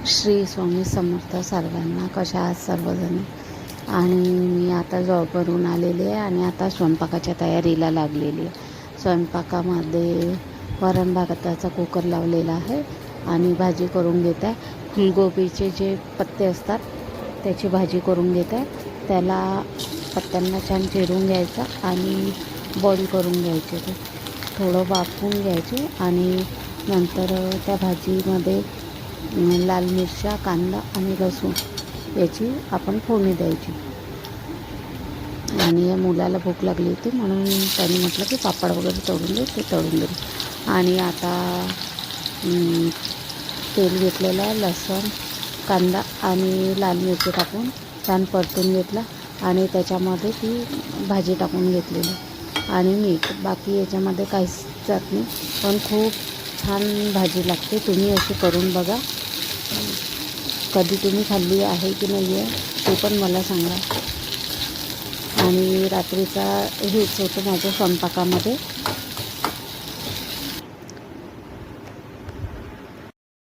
श्री स्वामी समर्थ सर्वांना. कशा आहात सर्वजण? आणि मी आता जॉबवरून आलेली आहे आणि आता स्वयंपाकाच्या तयारीला लागलेली आहे. स्वयंपाकामध्ये वरण भाताचा कुकर लावलेला आहे आणि भाजी करून घेत आहे. फुलगोबीचे जे पत्ते असतात त्याची भाजी करून घेत आहे. त्याला पत्त्यांना छान चिरून घ्यायचं आणि बॉईल करून घ्यायचे. ते थोडं वाफवून घ्यायचे आणि नंतर त्या भाजीमध्ये लाल मिरच्या, कांदा आणि लसूण याची आपण फोडणी द्यायची. आणि या मुलाला भूक लागली होती म्हणून त्याने म्हटलं की पापड वगैरे तळून दे, ते तळून दिले. आणि आता तेल घेतलेलं आहे, लसूण, कांदा आणि लाल मिरची टाकून छान परतून घेतला आणि त्याच्यामध्ये ती भाजी टाकून घेतलेली आणि मीठ. बाकी याच्यामध्ये काहीच जात नाही, पण खूप छान भाजी लागते. तुम्ही अशी करून बघा. कधी तुम्ही खाल्ली आहे की नाही आहे ते पण मला सांगा. आणि रात्रीचा हेच होतं माझ्या स्वयंपाकामध्ये.